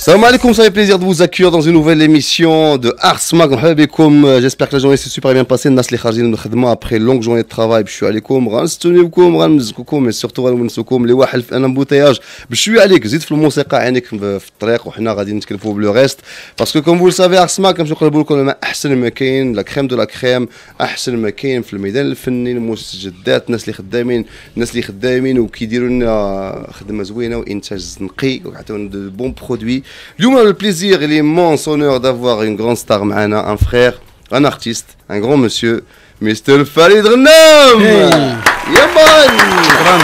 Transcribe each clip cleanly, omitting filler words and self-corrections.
Salam alaikum, ça fait plaisir de vous accueillir dans une nouvelle émission de Ars Mag. J'espère que la journée s'est super bien passée. Nas li kharjin khadma après une longue journée de travail. Je suis عليكم غنستونيوكم غنمزكوكم mais surtout غنونسوكم اللي واحد في امبوتياج بشويه عليك زيد في الموسيقى عينيك في الطريق وحنا غادي نتكلفوا بلو ريست باسكو كوم فو سافي Ars Mag كنمشيو نقلبوا لكم احسن ما كاين لا كريم دو لا كريم احسن ما كاين في الميدان الفني المستجدات الناس اللي خدامين وكيديروا لنا خدمه زوينه وانتاج نقي وعطيونا دو بون برودوي. اليوم le plaisir et l'immense honneur d'avoir une grande star معنا, un frère, un artiste, un grand monsieur, Mr. Farid Ghannam. يا مان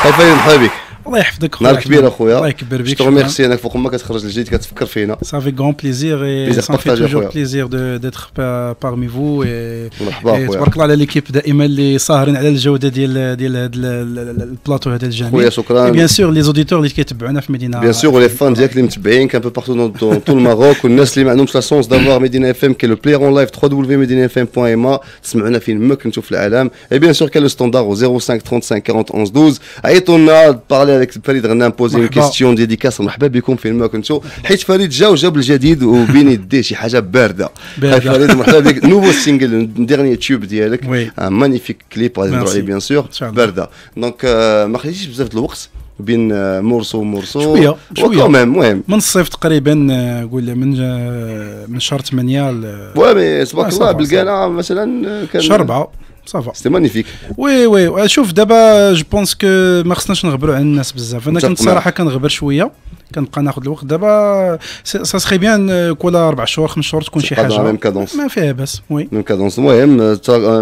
Farid مرحبا بك. الله يحفظك خويا. نهار كبير اخويا. الله يكبر بك. جو ريميرسي انك فوق ما كتخرج الجديد كتفكر فينا. Ça fait grand plaisir et ça fait toujours plaisir d'être parmi vous et تبارك الله على ليكيب دائما اللي ساهرين على الجوده ديال هذا البلاطو هذا الجميل. خويا شكرا. بيان سور لي زوديتور اللي كيتبعونا في مدينه. بيان سور ولي فان ديالك اللي متبعين كان بارتو دون طول الماروك والناس اللي ما عندهمش لا سونس دافوار مدينه اف ام كي لو بلاير اون لايف www.medinafm.ma تسمعونا فين ما كنتو في العالم. اي بيان سور كان لو ستاندار 05 35 40 11 12 عيطونا بارلي avec فريد غنام بوزي اون كيستيون ديديكاس. مرحبا بكم فين ما كنتو حيت فريد جا وجاب الجديد وبين يديه شي حاجه بارده. فريد مرحبا بك. نوفو سينجل ديرني تيوب ديالك مانيفيك كليب غادي نديرو عليه بيان سور بارده. دونك ما خليتيش بزاف د الوقت بين مورسو ومورسو شويه المهم من الصيف تقريبا قول من شهر 8 وي مي تبارك الله بالقانا مثلا كان شهر 4 صافا سيتي مانيفيك. وي شوف دابا جو بونس كو ما خصناش نغبروا على الناس بزاف. انا كنت صراحه كنغبر شويه كنبقى ناخذ الوقت. دابا سا سخي بيان كل 4 شهور 5 شهور تكون شي حاجه ما فيها باس. وي ميم كادونس. المهم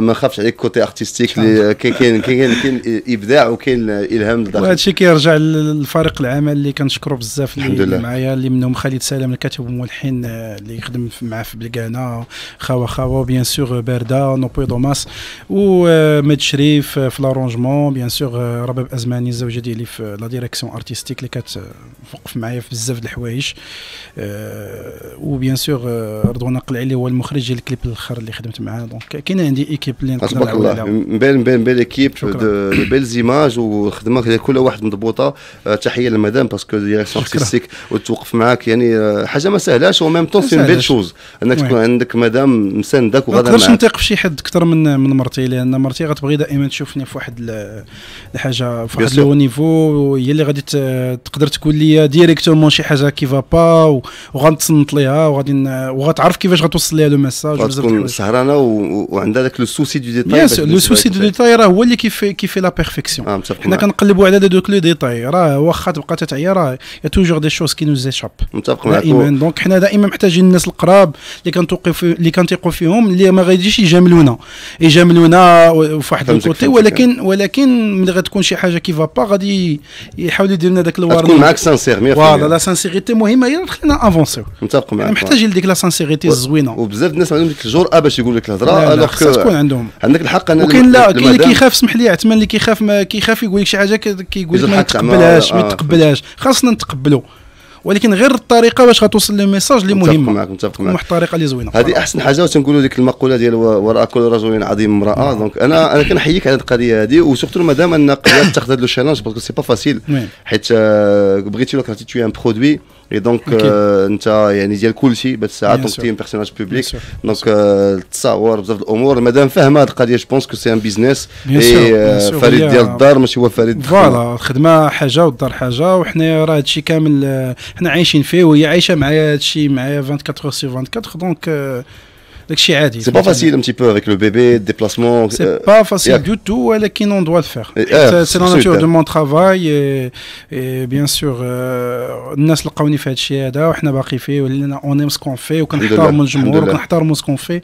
ما خافش عليك كوتي ارتستيك اللي كاين ابداع وكاين الهام لداخل. وهذا الشيء كيرجع للفريق العمل اللي كنشكروا بزاف اللي معايا اللي منهم خالد سلام الكاتب والملحن اللي يخدم معاه في بلقانه خوا بيان سور بارده نوبي دوماس ومد شريف في لارونجمون بيان سور رباب ازماني الزوجه ديالي في لا ديريكسيون ارتستيك اللي كتوقف معايا في بزاف د الحوايج وبيان سور رضوان قلعي اللي هو المخرج ديال الكليب الاخر اللي خدمت معاه. دونك كاين عندي ايكيب اللي نقدر نقول عليها بين ايكيب دو بيل زيماج وخدمه كل واحد مضبوطه. تحيه للمدام باسكو ديريكسيون ارتستيك وتوقف معاك يعني حاجه ما سهلاش وميم طون سي بيل شوز انك تكون عندك مدام مساندك وغادا معاك. ما نقدرش نثيق في شي حد اكثر من مرتي لان مرتي غتبغي دائما تشوفني في واحد الحاجه في واحد لو نيفو هي اللي غادي تقدر تقول لي ديريكتومون شي حاجه كيفا با وغنتصنت ليها وغتعرف كيفاش غتوصل ليها لو ميساج بزاف تكون سهرانه وعندها داك لو سوسي دو ديتاي. لو سوسي دو ديتاي راه هو اللي كيفي لا بيرفيكسيون. حنا كنقلبوا على دوك لو ديتاي راه واخا تبقى تتعيا راه يا توجور دي شوز كي نوز ايشاب دائما. دونك حنا دائما محتاجين الناس القراب اللي كنتيقوا فيهم اللي ما غاديش يجاملونا في واحد الكوتي ولكن ملي غتكون شي حاجه كيفا با غادي يحاولوا يديروا لنا داك الوارد تكون معاك سانسير 100%. فوالا لا سانسيريتي مهمه هي اللي تخلينا افونسيو. متفق معاك. محتاجين ديك لا سانسيريتي الزوينه وبزاف الناس عندهم ديك الجرأه باش يقول لك الهضره الوغ تكون عندهم عندك الحق. انا وكاين اللي كيخاف اسمح لي عثمان اللي كيخاف يقول لك شي حاجه كيقول لك ما تقبلهاش خاصنا نتقبلوا ولكن غير الطريقه باش غتوصل لي ميساج اللي مهمه. متفق معاك. واحد الطريقه اللي زوينه هذه احسن حاجه. وتنقولوا ديك المقوله ديال وراء كل رجل عظيم امراه. دونك انا كنحييك على القضيه هذه وسورتو مادام ان قدرت تاخذ هذا لو تشالنج باسكو سي با فاسيل حيت بغيتي لك تو ان برودوي اي دونك انت يعني ديال كل شيء بس ساعات تنتي ان بيرسوناج بوبليك دونك التصاور بزاف الامور مادام فاهمه هذه القضيه جو بونس كو سي ان بيزنس. فريد ديال الدار ماشي هو فريد فوالا الخدمه حاجه والدار حاجه وحنا راه هادشي كامل حنا عايشين فيه وهي عايشه معايا هادشي معايا 24 sur 24 دونك داكشي عادي. سي با فاسيل ان تي بو افيك لو بيبي ديبلاسمون سي با فاسيل دو تو ولكن اون دوا الفير سي لا ناتور دو مون ترافاي بيان سور. الناس لقاوني في هادشي هذا وحنا باقي فيه ولينا اون ايم سكون في وكنحترموا الجمهور وكنحترموا سكون في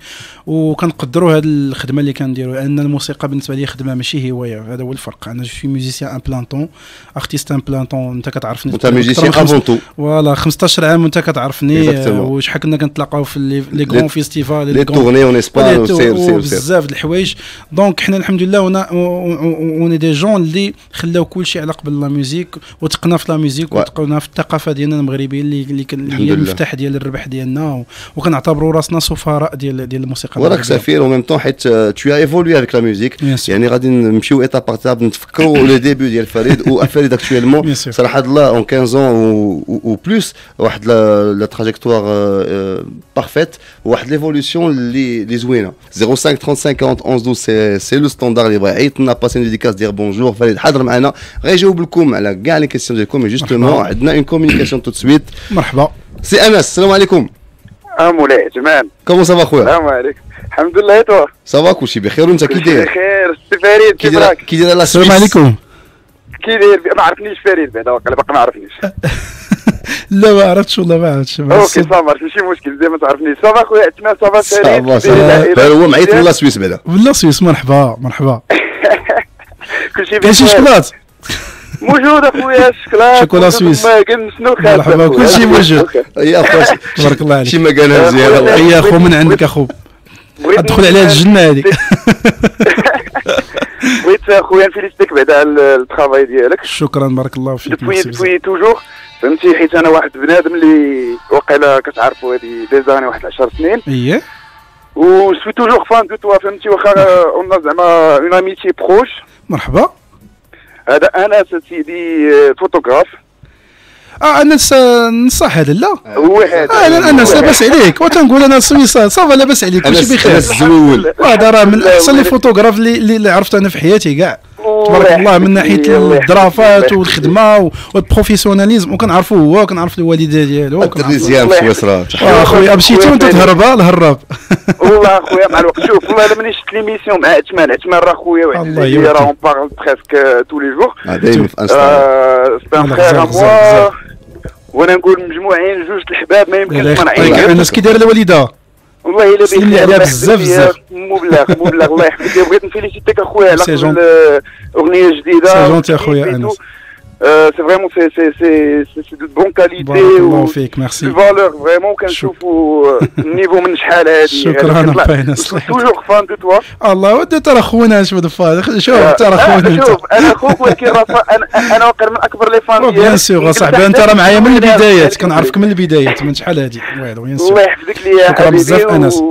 وكنقدروا هاد الخدمه اللي كنديروا لان الموسيقى بالنسبه لي خدمه ماشي هوايه. هذا هو الفرق. انا جو سوي ميوزيسيان ان بلانطون ارتيست ان بلانطون. انت كتعرفني انت ميوزيسيان افون تو فوالا 15 عام وانت كتعرفني وشحال كنا كنتلاقاو في لي غران فيستيفال لي تورني اون اسبان بزاف د الحوايج. دونك حنا الحمد لله اون دي جون اللي خلاو كل شيء على قبل لا ميوزيك وتقنا في لا ميوزيك وتقنا في الثقافه ديالنا المغربيه اللي كان هي المفتاح ديال الربح ديالنا وكنعتبروا راسنا سفراء ديال الموسيقى. وراك سفير او ميم طون حيت تو ايفولوي افيك لا ميوزيك يعني غادي نمشيو ايطاب باغ ايطاب نتفكروا لو ديبي ديال فريد وفريد اكطويلمون صراحه الله اون 15 ans ou plus واحد لا تراجيكتوار بارفيت واحد ليفولوسيون اللي زوينه. 05 35 40 11 12 سي لو ستاندار اللي بغا يعيط لنا باسي ديديكاس دير بونجور فريد حاضر معنا غيجاوب لكم على كاع لي كيسيون ديالكم. جوستومون عندنا اون كومونيكاسيون تو سويت. مرحبا سي انس السلام عليكم. مولاي جمال كومون سافا خويا؟ السلام عليكم الحمد لله. توا سافا كلشي بخير وانت كي داير؟ بخير سي فريد كيف راك؟ كي داير السلام عليكم. كي داير؟ ما عرفنيش فريد بعدا واقيلا باقي ما عرفنيش. لا ما عرفتش والله ما عرفتش. اوكي صافا ماشي مشكل زي ما تعرفنيش. صافا خويا عثمان صافا فريد هو معيط من لا سويس بعدا. من لا سويس مرحبا مرحبا. كلشي بخير. كاين شي شكلاط موجود اخويا الشكلاط شوكولا سويس شنو خاصك؟ مرحبا كلشي موجود. يا اخويا تبارك الله عليك. شي ما قالها مزيان. يا اخو من عندك اخو ادخل عليها الجنه هذه. بغيت اخويا نفيليستيك بعدا على الترافاي ديالك. شكرا بارك الله فيك. دوي توجور فهمتي حيت انا واحد بنادم اللي واقيلا كتعرفوا هذه ديزاني واحد 10 سنين. اييه و سوي توجور فان دو توا فهمتي واخا اون زعما اون اميتي بروش. مرحبا. هذا انا سيدي فوتوغراف. انا نصح هذا لا هو هذا انا لاباس عليك وتنقول انا سويسه صافا لاباس عليك كلشي بخير. الزول هذا راه من احسن لي فوتوغراف اللي عرفت انا في حياتي كاع تبارك الله من ناحيه الظرافات والخدمه والبروفيسيوناليزم وكنعرفوا هو وكنعرف الوالده ديالو الريزيام في وسرا. اخويا مشيتي وانت تهرب الهراب. والله اخويا مع الوقت شوف والله ملي شفت ليميسيون مع عثمان راه خويا واحد اللي راه اون بارل بريسك تو لي جور دايما في انستغرام. سي ان خير موا وانا نقول مجموعين جوج الحباب ما يمكنش ما نعيطش. الناس كي داير الوالده والله الا سلمي عليها بزاف مو بلاغ الله يحفظك. بغيت نفيليسيتيك اخويا على الاغنيه الجديده. سي جونتي اخويا انس. سي فريمون سي دو بون كاليتي بارك الله فيك ميرسي. فالور فريمون كنشوفوا النيفو من شحال هذه. شكرا انس توجور فان دو توا. الله ودي ترى خونا شوف شوف ترى خونا. شوف انا خوك ولكن انا واقع من اكبر لي فان ديالك. بيان سور صاحبي انت راه معايا من البدايات كنعرفك من البدايات من شحال هذه. الله يحفظك ليا شكرا بزاف انس.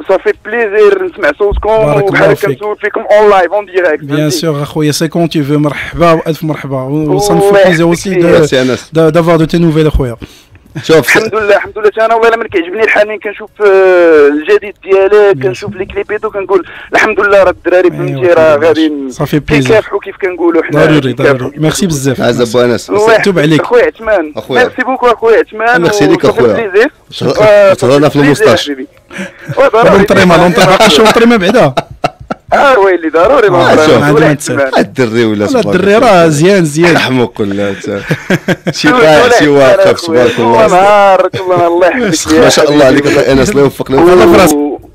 صافي بليزير نسمع صوتكم وبحال كنسول فيكم اون لايف اون ديريكت. بيان سور اخويا سي كون تو فو مرحبا والف مرحبا وصنف بليزير اوسي دافوار دو تي نوفيل اخويا. شوف الحمد لله انا والله من كيعجبني الحال ملي كنشوف الجديد ديالك كنشوف لي كليبيتو كنقول الحمد لله راه الدراري فهمتي راه غادي كيكافحوا كيف كنقولوا حنا. ضروري ميرسي بزاف عزب انس مكتوب عليك اخويا عثمان. ميرسي بوكو اخويا عثمان. ميرسي ليك اخويا. تهضرنا في الموستاش. لونطريما باقي شو لونطريما بعدا. ويلي ضروري الدري ولا الدري راه زيان حمق ولا شي طايح شي واقف تبارك الله. الله يحفظك ما شاء الله عليك انس الله يوفقنا.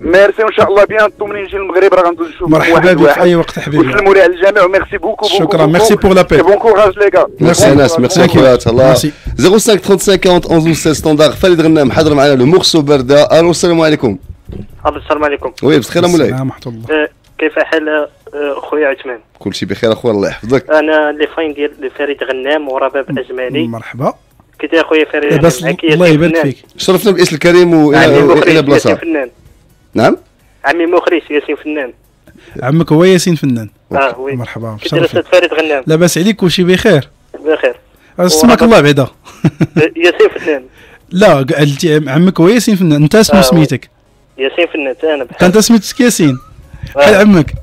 ميرسي وان شاء الله بيانتو منين نجي للمغرب راه غندوز نشوف مرحبا بك في اي وقت حبيبي. وسلموا لي على الجميع وميرسي بوكو. شكرا ميرسي بور لابيل. بون كوراج لي كا. ميرسي انس ميرسي خويا الله. 05 35 40 11 16 ستاندار فريد غنام حضر معنا لو مورسو برده. الو السلام عليكم. السلام عليكم. وي بخير مولاي. السلام ورحمه الله. كيف حال خويا عثمان؟ كلشي بخير اخويا الله يحفظك. انا لي فاين ديال فريد غنام ورباب اجمالي. مرحبا. كي داير خويا فريد؟ بس الله يبارك فيك. شرفنا باسم الكريم والى بلاصه. نعم عمي مخرج ياسين فنان. عمك هو ياسين فنان. وي مرحبا. كي داير استاذ فريد غنام؟ لاباس عليك كلشي بخير؟ بخير. اسمك الله بعدا. ياسين فنان. لا قلتي عمك هو ياسين فنان. انت اسمو سميتك؟ ياسين فنان انا بحال. انت سميتك ياسين بحال عمك.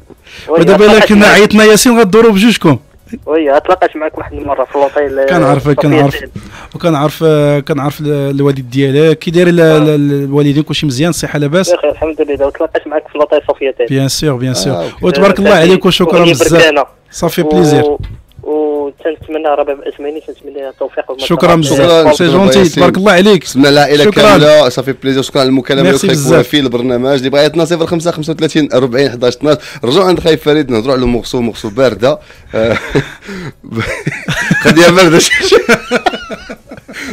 ودابا الا كنا عيطنا ياسين غدوروا بجوجكم. وي تلاقيت معك واحد المره في لوطيل. كنعرف الوالد ديالك كي داير الوالدين كلشي مزيان الصحه لاباس؟ بخير الحمد لله. وتلاقيت معك في لوطيل صوفيتين. بيان سور وتبارك الله عليك وشكرا بزاف. صافي بليزير. وتنتمنى رباب اسماني تنتمنى التوفيق والمساعده. شكرا بزاف سي جونتي تبارك الله عليك. سمعنا العائله كامله صافي بليزير. شكرا على المكالمه اللي في البرنامج اللي بغا يعطينا 05 35 40 11 12. رجعوا عند خايف فريد نهضروا على مورسو بارده. خديها بارده.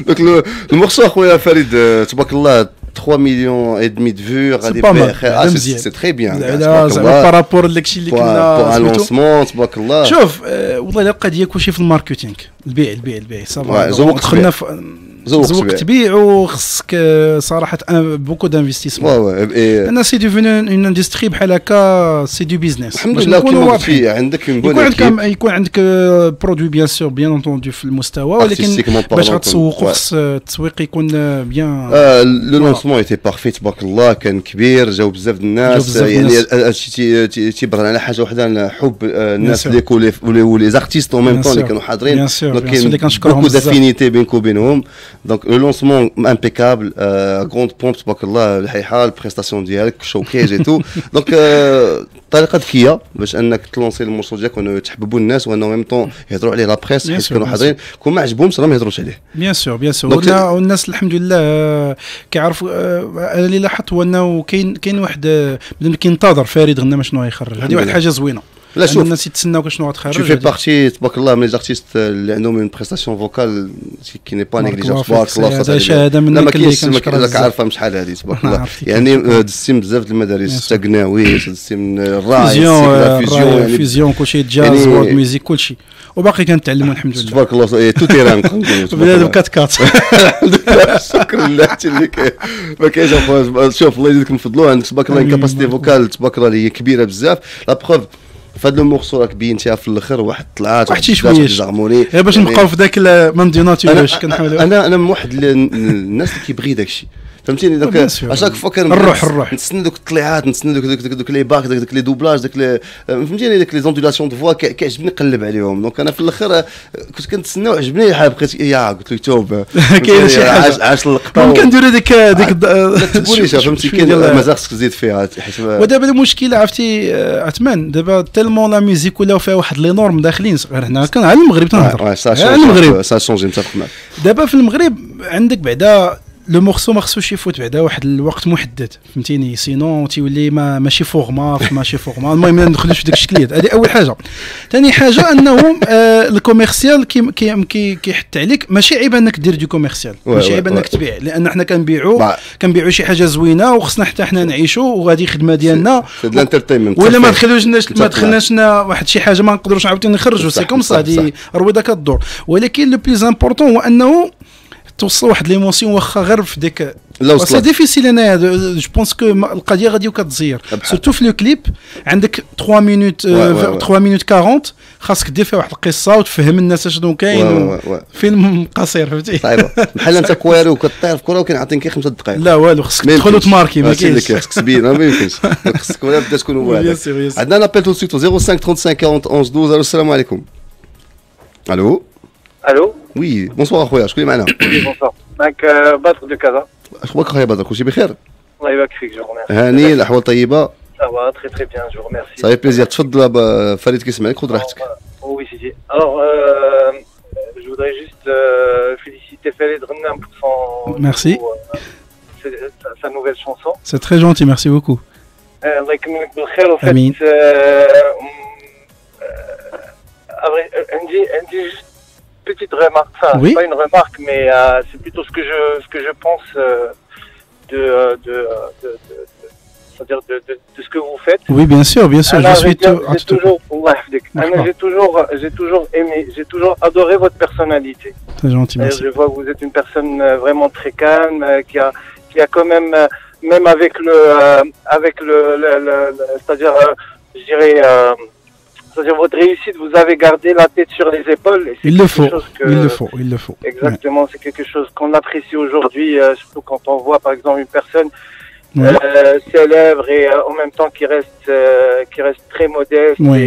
دونك المورسو اخويا فريد تبارك الله 3 millions et demi de vues. C'est très bien. par rapport للشيء اللي كنا pour un lancement تبارك الله. شوف والله الا القضيه كلشي في الماركتينغ البيع صافا دخلنا زوق تبيع وخصك صراحه بوكو دانفستيسمون انا سي ديفيني اون اندستري بحال هكا سي دو بيزنس الحمد لله كيما في عندك يكون عندك برودوي بيان سور بيان انتوندو في المستوى ولكن باش غتسوقوا خص التسويق يكون بيان لو لونسمون ايتي بارفي تبارك الله كان كبير جاو بزاف الناس يعني هادشي تيبرهن على حاجه وحده حب الناس اللي ولي زارتيست اون ميم طون اللي كانوا حاضرين كاين بوكو دافينيتي بينك وبينهم. Donc le lancement impeccable, grande pompe تبارك الله الحيحه البريستاسيون ديالك شوكيج اي تو. دونك طريقه ذكيه باش انك تلونسي المورسو ديالك وتحببوا الناس وانه ميم طون يهضروا عليه لا بريس حيت كانوا حاضرين كون ما عجبهمش راه ما يهضروش عليه. بيان سور والناس الحمد لله كيعرفوا. انا اللي لاحظت هو انه كاين واحد كينتظر فريد غنى شنو يخرج. هذه واحد الحاجه زوينه. لا شوف الناس يتسناو شنو غتخرج. tu fais partie تبارك الله من لي زارتيست اللي عندهم اون بريستاسيون فوكال كي ني با نيغليجون تبارك الله. هذا شهاده منك اللي كنشكرك عارفه شحال هذه تبارك الله. يعني دزتي من بزاف المدارس تاكناوي دزتي من الراي فيزيون كلشي جاز وورد ميوزيك كلشي وباقي كنتعلموا الحمد لله تبارك الله. تو تيران بلاد كات شكرا لله اللي كاين ما كاينش اخويا. شوف الله يزيدك من فضلو عندك تبارك الله كاباسيتي فوكال تبارك الله اللي هي كبيره بزاف. لا بروف فهاد لو مورسو راك بينتيها في الاخر واحد طلعات واحد شي شويه غير باش نبقاو في ذاك ما نديوناتيروش كنحاولوا. انا من واحد الناس اللي كيبغي داكشي فهمتيني. دونك اشاك فوا الروح نتسنى دوك الطليعات نتسنى دوك لي باك دوك لي دوبلاج دوك فهمتيني داك لي زوندولاسيون دو فوا كيعجبني نقلب عليهم. دونك انا في الاخر كنت كنتسنى وعجبني بقيت قلت له توب كاين شي حاجه عاش اللقطه ممكن نديروا ديك التبوليشه فهمتي كاين مازال خصك تزيد فيها. ودابا المشكله عرفتي عثمان دابا تيلمون لا ميوزيك ولاو فيها واحد لي نورم داخلين غير حنا كان على المغرب تنهضر على المغرب سا شونجي متفق معك. دابا في المغرب عندك بعدا لو مورسو ما خصوش يفوت بعدا واحد الوقت محدد فهمتيني سينون تيولي ماشي فورما المهم ما ندخلوش في داك الشكليات. هذه اول حاجه. ثاني حاجه انه الكوميرسيال كيحط عليك ماشي عيب انك دير دو كوميرسيال ماشي عيب انك تبيع لان حنا كنبيعوا شي حاجه زوينه وخصنا حتى حنا نعيشوا وهذه خدمه ديالنا ولا ما دخلناش واحد شي حاجه ما نقدروش عاوتاني نخرجوا سي كوم سا هذه رويضه كدور. ولكن لو بليز امبورطون هو انه توصل واحد ليموسيون واخا غير في ديك سي ديفيسيل. انا جو بونس كو القضيه غادي وكتزير سورتو في لو كليب عندك 3 مينوت 40 خاصك دير فيها واحد القصه وتفهم الناس شنو كاين فيلم قصير فهمتي. طيب بحال انت كواري وكطير في كره وكنعطيك 5 دقائق لا والو خاصك تدخل وتماركي ما كاينش خاصك تبين ما يمكنش خاصك ولا بدا تكون واعر. عندنا لابيل تو سويت 05 35 40 11 12. السلام عليكم. الو وي بونسوار اخويا شكون اللي معنا؟ بونسوار معك بدر دو كازا. اخبارك اخويا بدر كلشي بخير؟ الله يبارك فيك جو ريميرسي. هاني الاحوال طيبه؟ سافا تري تري بيان جو ريميرسي. صافي بليزير تفضل فريد كيسمعك خذ راحتك. وي سيدي الوغ جو فودري جوست féliciter Farid Ghenam pour son merci sa nouvelle chanson. C'est très gentil, merci beaucoup. الله يكملك بالخير وفات عندي juste petite remarque, enfin oui. Pas une remarque, mais c'est plutôt ce que je pense c'est-à-dire de ce que vous faites. Oui, bien sûr, je suis j'ai toujours aimé, j'ai toujours adoré votre personnalité. C'est gentil, merci. Je vois que vous êtes une personne vraiment très calme, qui a quand même avec c'est-à-dire je dirais c'est-à-dire votre réussite, vous avez gardé la tête sur les épaules. Et il le faut. Exactement, ouais. C'est quelque chose qu'on apprécie aujourd'hui, surtout quand on voit par exemple une personne célèbre et en même temps qui reste très modeste. Oui,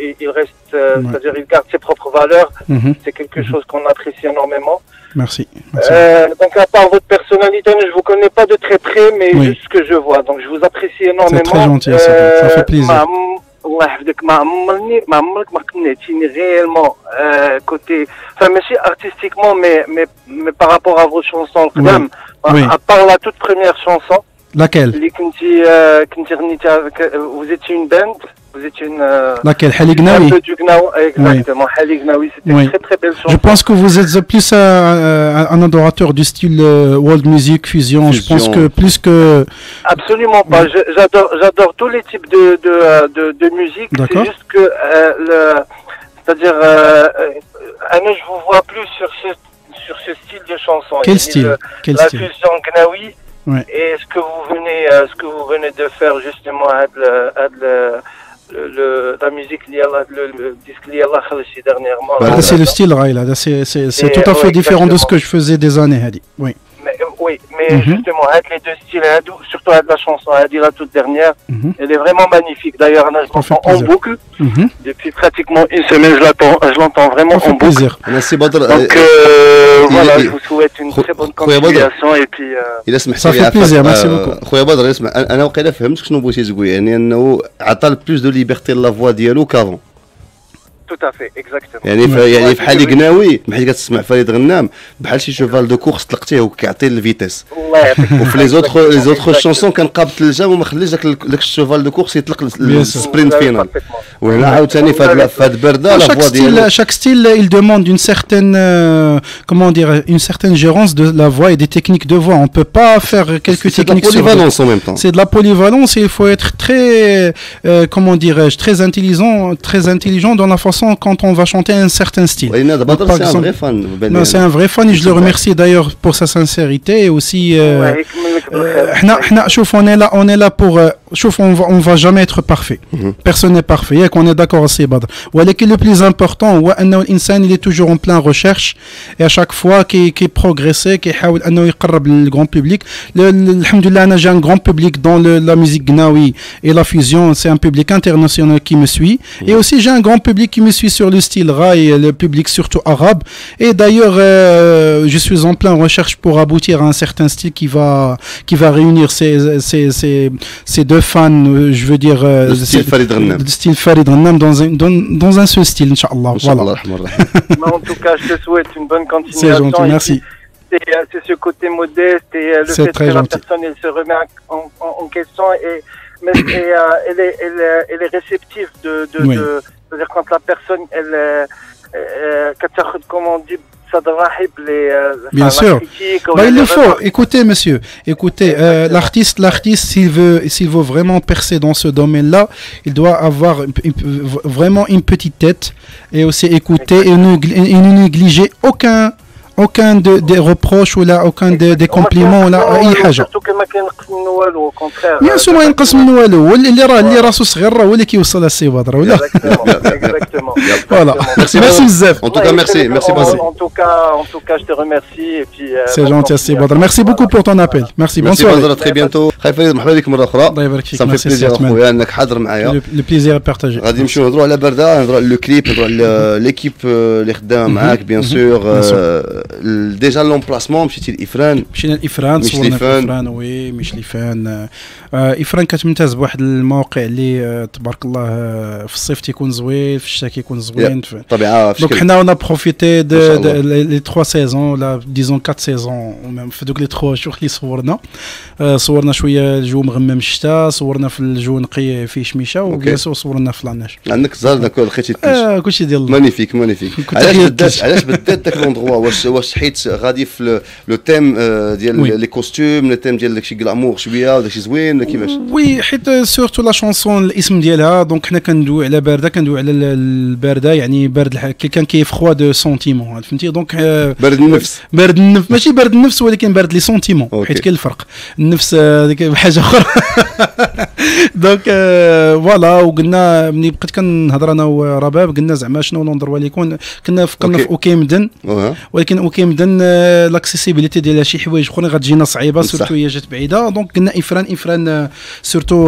et il reste, c'est-à-dire il garde ses propres valeurs. C'est quelque chose qu'on apprécie énormément. Merci. Donc à part votre personnalité, je ne vous connais pas de très près, mais juste ce que je vois. Donc je vous apprécie énormément. C'est très gentil, ça fait plaisir. الله يحفظك ما عمرك ما قنعتيني réellement côté enfin ماشي artistiquement mais par rapport à vos chansons القدام à part la toute première chanson laquelle اللي كنتي غنيتي avec vous étiez une band Vous étiez une. Laquelle Hali Gnawi. Un peu du Gnawi, exactement. Hali Gnawi, c'était une très très belle chanson. Je pense que vous êtes plus un adorateur du style world music, fusion. Je pense que plus que. Absolument pas. J'adore tous les types de musique. C'est juste que c'est-à-dire, je vous vois plus sur ce style de chanson. Quel style? La fusion Gnawi. Et ce que vous venez de faire justement la musique le disque Liala Khalchi dernièrement. C'est le style Raïla, c'est tout à fait différent de ce que je faisais des années, Hadi. Mais justement, avec les deux styles, surtout avec la chanson Hadi, la toute dernière, elle est vraiment magnifique. D'ailleurs, je l'entends en boucle. Depuis pratiquement une semaine, je l'entends vraiment en boucle. Donc voilà, je vous souhaite une très bonne continuation et puis ça fait plaisir, merci beaucoup. خويا بدر اسمع انا وقيلا فهمت شنو بغيتي تقول يعني انه عطى بلوس دو ليبرتي لا فوا ديالو كافون tout à fait exactement يعني في حال قناوي بحال كتسمع فريد غنام بحال شي شوفال دو كورس طلقتيه وكيعطي الفيتيس وفي لي زوتر شونسون كنقابل الثلجه وما خليش داك الشوفال دو كورس يطلق السبرينت فينال وهنا عاوتاني في هاد البرده لا فوا ديالو chaque style il demande une certaine comment dire une certaine gérance de la voix et des techniques de voix on peut pas faire quelques techniques de polyvalence en même temps c'est de la polyvalence et il faut être très comment dirais-je très intelligent dans la façon quand on va chanter un certain style. C'est un vrai fan et je le remercie d'ailleurs pour sa sincérité et aussi on est là pour on va jamais être parfait. Personne n'est parfait. Et qu'on est d'accord assez Badr. Le plus important l'insan il est toujours en pleine recherche et à chaque fois qu'il progresse qu'il essaie انه يقرب le grand public. Alhamdoulilah, j'ai un grand public dans la musique gnawi et la fusion, c'est un public international qui me suit et aussi j'ai un grand public qui me suit sur le style raï, le public surtout arabe et d'ailleurs je suis en pleine recherche pour aboutir à un certain style qui va réunir ces deux fans, je veux dire le style Farid Ghanam dans un seul style inchallah. Voilà. En tout cas, je te souhaite une bonne continuation. C'est gentil, merci. C'est ce côté modeste et le fait que la personne elle se remet en question et elle est réceptive c'est-à-dire quand la personne elle comment on dit bien sûr il le faut écoutez monsieur l'artiste s'il veut vraiment percer dans ce domaine-là il doit avoir vraiment une petite tête et aussi écouter et ne négliger aucun des reproches ou là aucun des compliments là اي حاجه bien sûr ما ينقص من والو اللي راسو صغير راه هو اللي كيوصل للسي بدر ولا voilà merci بزاف en tout cas merci en tout cas je te remercie et puis c'est gentil سي بدر merci beaucoup pour ton appel merci bonne soirée très bientôt خايف فريد مرحبا بك مره اخرى الله يبارك فيك ça fait plaisir اخويا انك حاضر معايا le plaisir est partagé غادي نمشيو نهضروا على برده نهضروا على لو كليب نهضروا على ليكيب اللي خدامه معاك بيان سور ديجا لومبلاسمون مشيتي لافران مشينا لافران صورنا في افران وي مش لافران افران كتمتاز بواحد الموقع اللي تبارك الله في الصيف تيكون زوين في الشتاء كيكون زوين طبيعه دونك حنا اون بروفيتي لي 3 سيزون ولا ديزون 4 سيزون في دوك لي 3 شهور اللي صورنا شويه الجو مغمم الشتاء صورنا في الجو نقي فيه شميشه وبيان سور صورنا في لاناج عندك زاد لقيتي كلشي ديال مانيفيك علاش بدات داك لوندغوا واش حيت غادي في لو تيم ديال لي كوستيم لو تيم ديال داكشي غلامور شويه وداكشي زوين ولا كيفاش وي حيت سورتو لا شونسون الاسم ديالها دونك حنا كندوي على بارده كندوي على البارده يعني بارد كيكان كيف خوا دو سونتيمون فهمتي دونك بارد النفس ماشي بارد النفس ولكن بارد لي سونتيمون حيت كاين الفرق النفس هذيك حاجه اخرى دونك فوالا وقلنا ملي بقيت كنهضر انا ورباب قلنا زعما شنو نندروا ليكون كنا فكرنا في اوكي مدن ولكن اوكي مدن لاكسيسيبيليتي ديال شي حوايج اخرين غتجينا صعيبه سورتو هي جات بعيده دونك قلنا افران سورتو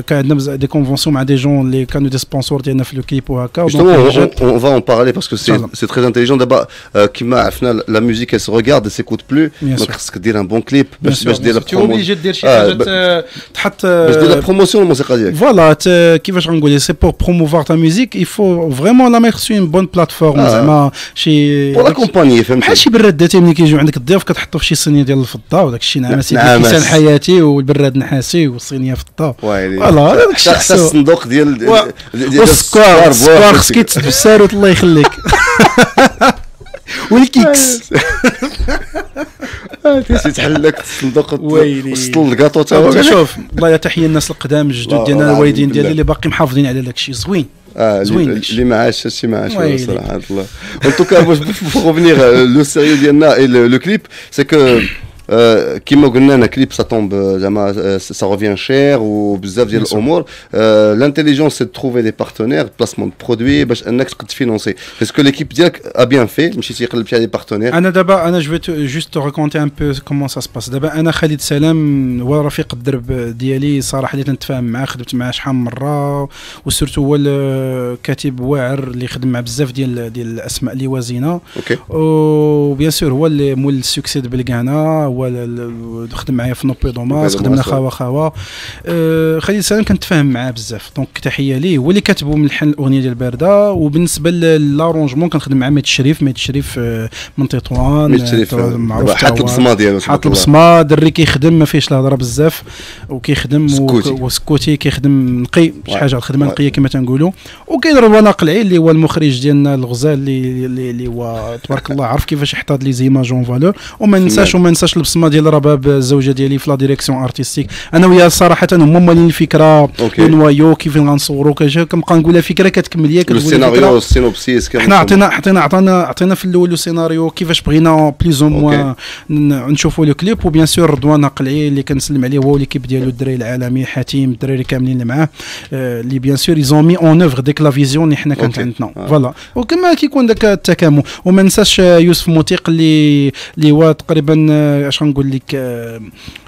كان عندنا دي كونفونسيون مع دي جون اللي كانوا دي سبونسور ديالنا في لو كليب وهكا on va en parler parce que c'est très intelligent d'abord كيما عرفنا la musique elle se regarde elle s'écoute plus donc خصك دير un bon clip باش دير لا برومو obligé دير شي حاجه تحط باش دير لا بروموسيون الموسيقى ديالك فوالا كيفاش غنقول سي بور promouvoir ta musique il faut vraiment la mettre sur une bonne plateforme زعما شي pour l'accompagner صينيه فهمتي بحال شي برادات ملي كيجيو عندك الضيوف كتحطو في شي صينيه ديال الفضه وداك الشيء نعماسي كيسان حياتي والبراد نحاسي والصينيه فضه فوالا داك الشيء حتى الصندوق ديال السكوار خصك يتبسر الله يخليك والكيكس تحل لك الصندوق وسط الكاطو تا شوف الله تحيه الناس القدام الجدد ديالنا الوالدين ديالي اللي باقي محافظين على داك الشيء زوين اللي ما عاش هادشي ما عاش صراحه الله ان توكا باش revenir لو سيريو ديالنا لو كليب سي كو كيما قلنا انا كليب سا تومب زعما سا روفيان شير وبزاف ديال الامور لانتيليجونس سي تروفي دي بارتنير بلاسمون دو برودوي باش انك تقدر تفينونسي اسكو ليكيب ديالك ا بيان في مشيتي يقلب فيها دي بارتنير انا دابا انا جو جوست راكونتي ان بو كومون سا سباس دابا انا خالد سلام هو رفيق الدرب ديالي صراحه اللي تنتفاهم معاه خدمت معاه شحال من مره وسورتو هو الكاتب واعر اللي خدم مع بزاف ديال الاسماء اللي وازينه وبيان سور هو اللي مول السكسي بلغانا خدم معايا في نوبي دوماس خدمنا خوا خالد سلام كنتفاهم معاه بزاف دونك تحيه ليه هو اللي كاتبو من الحن الاغنيه ديال بارده وبالنسبه للارونجمون كنخدم مع ميت الشريف من تطوان معروف حاط البصمه ديالو حاط البصمه دري كيخدم ما فيهش الهضره بزاف وكيخدم وسكوتي كيخدم نقي شي حاجه الخدمه نقيه كما تنقولوا وكاين رضوان قلعي اللي هو المخرج ديالنا الغزال اللي هو تبارك الله عرف كيفاش يحط لي زيماج اون فالور وما ننساش البصمه ديال رباب الزوجه ديالي في لا ديريكسيون ارتستيك انا وياه صراحه هما مالين الفكره النوايو كيف نغنصوروا كنبقى نقولها فكره كتكمل هي السيناريو السينوبسيس حنا عطينا في الاول السيناريو كيفاش بغينا بليز او موا نشوفوا لو كليب وبيان سور رضوان قلعي اللي كنسلم عليه هو ليكيب ديالو الدراري العالمي حاتم الدراري كاملين اللي معاه اللي بيان سور ايزون مي اون اوفر ديك لا فيزيون اللي حنا كانت عندنا فوالا وكما كيكون داك التكامل وما ننساش يوسف موتيق اللي هو تقريبا اش غنقول لك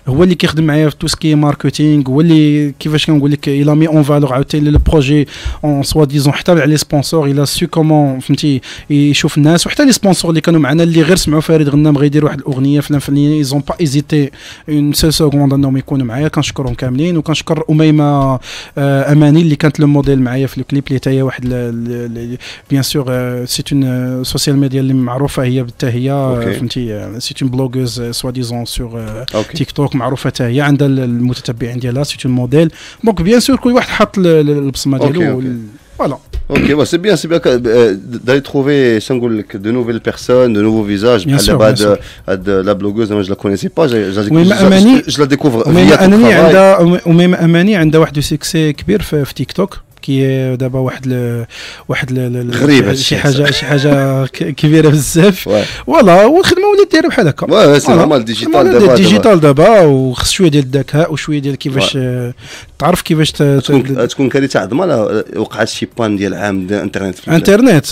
هو اللي كيخدم معايا في توسكي ماركتينغ هو اللي كيفاش كنقول لك الا مي اون فالور عاوتاني لو بروجي اون سوا ديزون حتى على لي سبونسور الا سو كومون فهمتي يشوف الناس وحتى لي سبونسور اللي كانوا معنا اللي غير سمعوا فريد غنام غير يدير واحد الاغنيه فلان ايزون با ايزيتي اون سول سكوند انهم يكونوا معايا كنشكرهم كاملين وكنشكر اميمه اماني اللي كانت لو موديل معايا في الكليب اللي تاهي واحد بيان سور سي اون سوسيال ميديا اللي معروفه هي حتى هي فهمتي سي اون بلوغوز سوا ديزون سور تيك توك معروفه حتى هي عندها المتتبعين ديالها سي اون موديل دونك بيان سور كل واحد حط البصمه ديالو فوالا اوكي سي بيان d'aller trouver sans نقول لك de nouvelles personnes de nouveaux visages بحال هاد لا بلوغوز انا جو لا كونيسي با جو لا ديكوفر وميم اماني عندها واحد سكسي كبير في تيك توك كي دابا واحد غريب شي حاجه كبيره بزاف فوالا والخدمه ولات دايره بحال هكا سي نورمال ديجيتال دابا وخص شويه ديال الذكاء وشويه ديال كيفاش تعرف كيفاش تكون كارثه عظمه وقعت شي بان ديال عام انترنت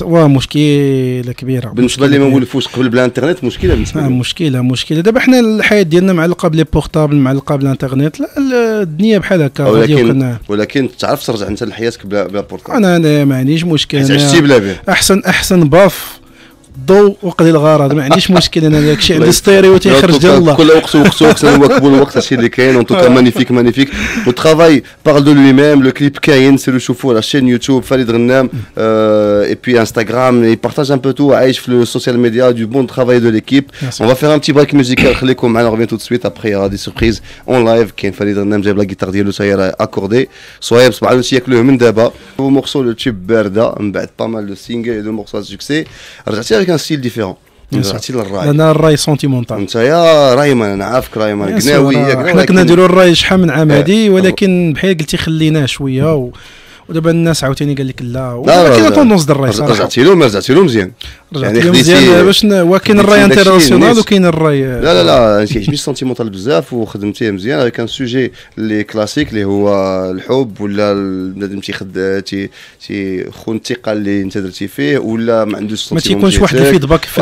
مشكله كبيره بالنسبه لي ما نولفوش قبل بلا انترنت مشكله بالنسبه لي مشكله دابا حنا الحياه ديالنا معلقه بلي بورطابل معلقه بالانترنت الدنيا بحال هكا ولكن تعرف ترجع انت لحياتك بلا بورطابل انا ما عنديش مشكل عشتي بلا به احسن باف ضوء وقضي الغرض ما عنديش مشكل انا داكشي عندي ستيريو تيخرج ديال الله كل وقت نواكبوا الوقت هادشي اللي كاين اون توكا مانيفيك لو ترافاي بارل دو لوي ميم لو كليب كاين سيرو شوفوا على شين يوتيوب فريد غنام اي بي انستغرام يي بارطاج ان بو تو عايش في السوشيال ميديا دو بون ترافاي دو ليكيب اون فا فير ان بتي بريك ميوزيكال خليكم معنا ريفين تو سويت ابري راه دي سوربريز اون لايف كاين فريد غنام جايب لا جيتار ديالو ساير اكوردي صوايب صباح الوش ياكلوه من دابا هو مورسو لو تيوب بارده من بعد با مال لو سينجل دو مورسو سوكسي رجعتي avec un style différent رجعتي للراي انا الراي سونتيمونتال انت يا رايمان انا عارفك رايمان قناوي حنا كنا نديروا الراي شحال من عام هادي ولكن بحال قلتي خليناه شويه ودابا الناس عاوتاني قال لك لا ولكن طوندونس د الراي صراحه رجعتي له مزيان يعني مزيان باش وكاين الراي انترناسيونال وكاين الراي لا كيعجبني سونتيمونتال بزاف وخدمتيه مزيان كان سوجي اللي كلاسيك اللي هو الحب ولا بنادم تي خون الثقه اللي انت درتي فيه ولا ما عندوش ما تيكونش واحد الفيدباك في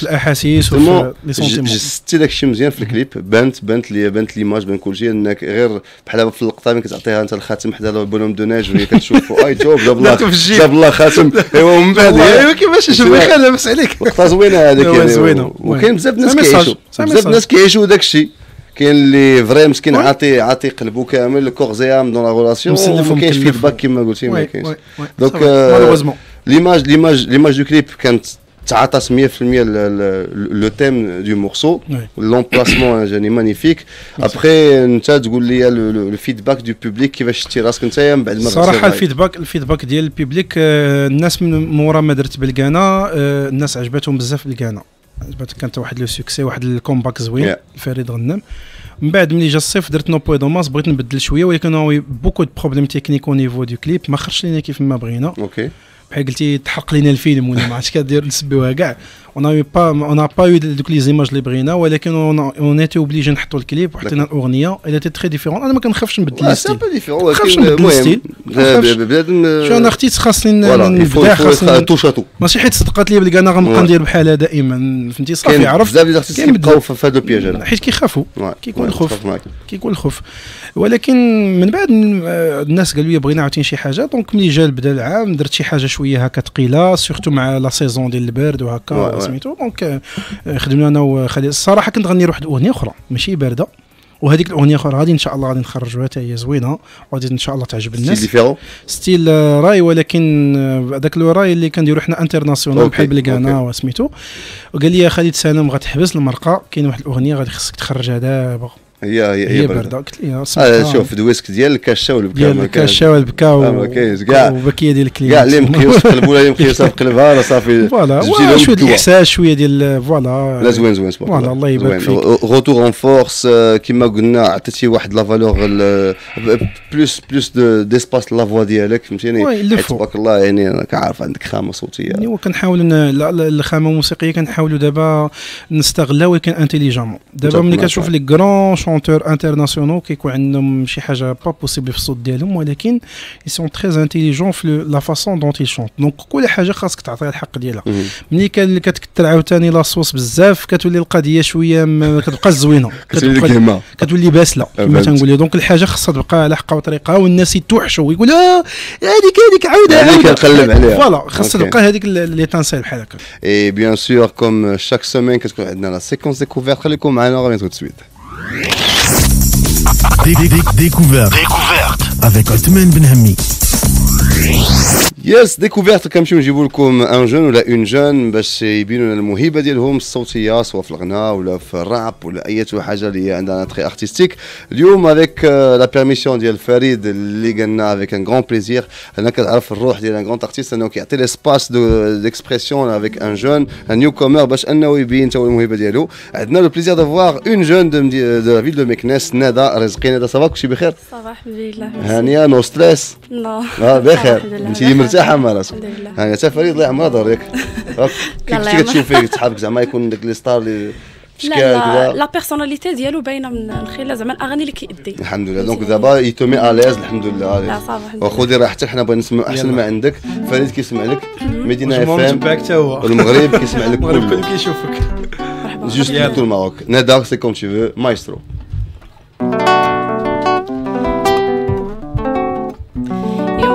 الاحاسيس وفي لي سونتيمون جستي داكشي مزيان في الكليب بانت ليماج بان كلشي انك غير بحال في اللقطه ملي كتعطيها انت الخاتم حدا البونوم دو ناج وهي كتشوفوا اي توب جاب الله خاتم ايوا من بعد كيفاش الله لاباس عليك وقتها زوينه هذيك يعني وكاين بزاف الناس كيعيشوا داك الشيء كاين اللي فري مسكين عاطي قلبو كامل كورزيام دون لا ريلاسيون وما كاينش فيدباك كما قلتي ما كاينش دونك ليماج دو كليب كانت تعاطى 100% لو تيم دو مورسو لومبلاسمون جاني مانيفيك ابخي انت تقول لي لو فيدباك دو بوبليك كيفاش شتي راسك نتايا من بعد ما صراحه الفيدباك ديال البوبليك الناس من مورا ما درت بالكانا الناس عجبتهم بزاف بالكانا كانت واحد لو سوكسي واحد الكومباك زوين فريد غنم من بعد ملي جا الصيف درت نو بوي دوماس بغيت نبدل شويه ولكن بوكو دو بروبليم تكنيك او نيفو دو كليب ما خرجش لينا كيف ما بغينا اوكي بحال قلتي تحرق لينا الفيلم ولا ما عرفتش كدير نسبيوها كاع on n'a pas eu دوك لي زيماج اللي بغينا ولكن on était obligé نحطوا الكليب وحطينا الاغنيه elle était très différente انا ما كنخافش نبدل الستيل ما كنخافش نبدل الستيل شو انا اختي خاصني نبدا خاصني توشاتو ماشي حيت صدقات لي بالكاع انا غنبقى ندير بحالها دائما فهمتي صافي عرفت بزاف ديال الارتيست كيبقاو في هذا البياج حيت كيخافوا كيكون الخوف ولكن من بعد الناس قالوا لي بغينا عاوتاني شي حاجه دونك ملي جا بدا العام درت شي حاجه شويه هكا ثقيله سورتو مع لا سيزون ديال البرد وهكا سميتو دونك خدمنا انا وخالد الصراحه كنت غني واحد الاغنيه اخرى ماشي بارده وهذيك الاغنيه اخرى غادي ان شاء الله غادي نخرجوها حتى هي زوينه وغادي ان شاء الله تعجب الناس ستيل راي ولكن هذاك الراي اللي كنديروا حنا انترناسيونال بحال بالكانا وسميتو وقال لي يا خالد سالم غتحبس المرقه كاين واحد الاغنيه غادي خصك تخرجها دابا هي برده قلت لي شوف دويسك ديال الكاشه والبكا الكاشه والبكا ما كاينش كاع وبكيه ديال الكليب كاع اللي مقيوس في قلبه ولا يمقيوس في قلبها راه صافي فوالا شويه الاحساس شويه ديال فوالا لا زوين فوالا الله يبارك فيك روتور اون فورس كيما قلنا عطيتي واحد لا فالور بلوس ديسباس لا فوا ديالك فهمتيني تبارك الله يعني انا كعارف عندك خامه صوتيه يعني وكنحاول الخامه الموسيقيه كنحاولوا دابا نستغلها ولكن انتيليجامون دابا ملي كتشوف لي كرون شونتور انترناسيونال كيكون عندهم شي حاجه با بوسيبل في الصوت ديالهم ولكن ils sont très intelligents في لا فاصون دونت ils chantent دونك كل حاجه خاصك تعطيها الحق ديالها ملي كتكثر عاوتاني لاصوص بزاف كتولي القضيه شويه كتبقى زوينه كتولي باسله كما تنقول دونك الحاجه خاصها تبقى على حقها وطريقها والناس يتوحشوا ويقولوا هذيك عاودها كنقلب عليها فوالا خاصها تبقى هذيك لي تانسيل بحال هكا اي بيان سور كوم شاك سيمين كتكون عندنا لا سيكونس ديكوفيرت خليكم معنا غادي تو سويت Découverte avec Othman Benhammi. يس ديكوفيرت كنمشيو نجيبوا لكم ان جون ولا اون جون باش يبينوا لنا الموهبه ديالهم الصوتيه سواء في الغناء ولا في الراب ولا اي حاجه اللي عندنا تري ارتستيك اليوم افيك لا بيرميسيون ديال فريد اللي قالنا افيك ان غران بليزير انا كنعرف الروح ديال ان غران ارتيست انه كيعطي ليسباس ديكسبرسيون افيك ان جون ان نيو كومر باش انه يبين حتى هو الموهبه ديالو عندنا لو بليزير دو فوار اون جون دو لا فيل دو مكناس ندى رزقي ندى صافا كلشي بخير صباح الحمد هانيه نو ستريس لا بخير انت مرتاحه مع راسك هانيه حتى فريد الله يعمرها دار ياك كيف كتشوف فيك صحابك زعما يكون داك لي ستار اللي لا بيرسوناليتي ديالو باينه من خلال زعما الاغاني اللي كيدي الحمد لله دونك دابا يتومي اليز الحمد لله لا صافي وخذي راحتك حنا بغينا نسمعوا احسن ما عندك فريد كيسمع لك مدينه اف ام والمغرب كيسمع لك المغرب كيشوفك جوست tout le Maroc Nada c'est comme tu veux maestro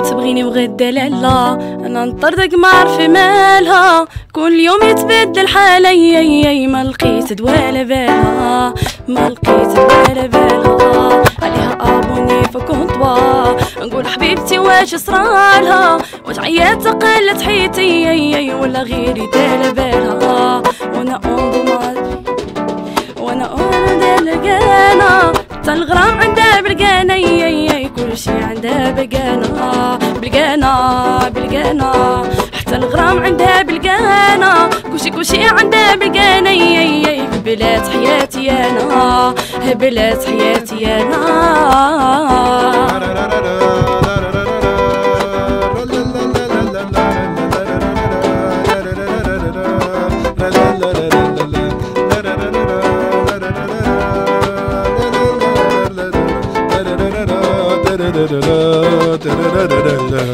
تبغيني وغدا لالا انا نطردك ما عارف مالها كل يوم يتبدل حالي ما لقيت دوالة بالها ما لقيت دوالة بالها عليها ابوني فكونطوا نقول حبيبتي واش صرالها واش عيات قلت حياتي ولا غيري دال بالها وانا دالقانا حتى الغرام عندها بالقانا كلشي عندها بالقانا حتى الغرام عندها بالقانا كلشي عندها بالقانا بلاد حياتي انا بلاد حياتي انا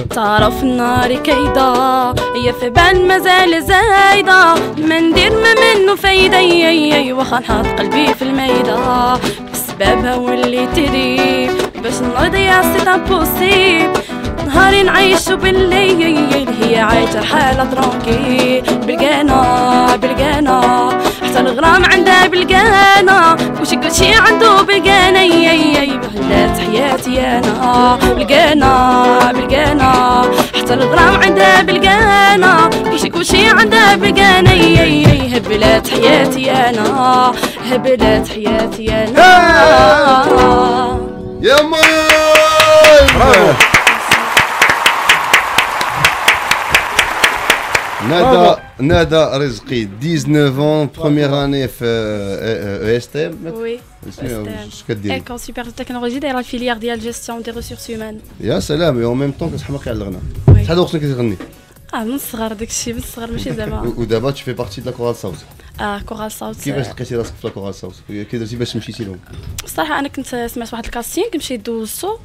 تعرف النار كيدا هي في بال مازال زايدة ما ندير ما منه فايدة واخا نحط قلبي في الميدة بسببها واللي تريب باش نضيع سي امبوسيبل نهاري نعيشو بالليل هي عايشة حالة ترونكي بالقانا حتى الغرام عندها بالقانا كلشي عنده بالقانا بلاد حياتي انا بالقانا حتى الغرام عندها بالقانا كلشي وشي عندها بقاني هبلت حياتي انا هبلت حياتي انا يا ماي نادى رزقي 19 ans première année في ESTM. وي اش كدير؟ ايكو سوبر تكنولوجي دايره الفيليير ديال جيستيون دي ريسورس هيومان. يا سلام اون ميم طون كتحماقي على الغناء. شحال وقت كتغني؟ من الصغر داكشي من الصغر ماشي زعما. ودابا تفي بارتي د لا كورال صوت. كورال صوت. كيفاش لقيتي راسك في لا كورال صوت؟ كي درتي باش مشيتي لهم؟ الصراحه انا كنت سمعت واحد الكاستينغ مشيت دوزتو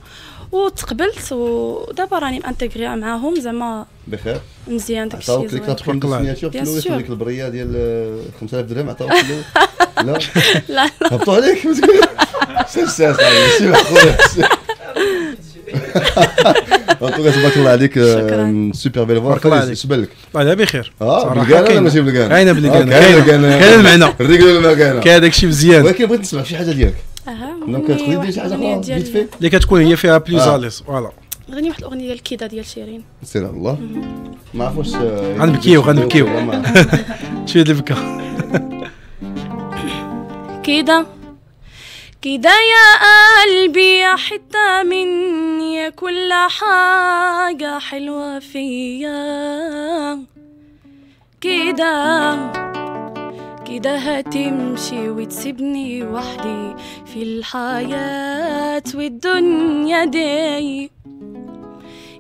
وتقبلت ودابا راني مانتيغري معاهم زعما بخير مزيان داكشي زوين. عطاوك لك تدخل السيناتور في الاول ديك البريه ديال 5000 درهم عطاوك لا لا هبطوا عليك سي صاحبي خويا انطوكا تبارك الله عليك سوبر بيل فوا سبلك لا بخير بالكان ولا ماشي بالكان؟ كاينه بالكان كاين المعنى الرجل المكانه كاين داكشي مزيان ولكن بغيت نسمع شي حاجه ديالك دونك تقدري دير شي حاجه اخرى فيت في اللي كتكون هي فيها بلوز اليس فوالا غني واحد الاغنيه ديال الكيده ديال شيرين سير الله ما عرفوش غنبكيو شويه البكا كده كده يا قلبي يا حتة مني كل حاجة حلوة فيا كده كده هتمشي وتسيبني وحدي في الحياة والدنيا دي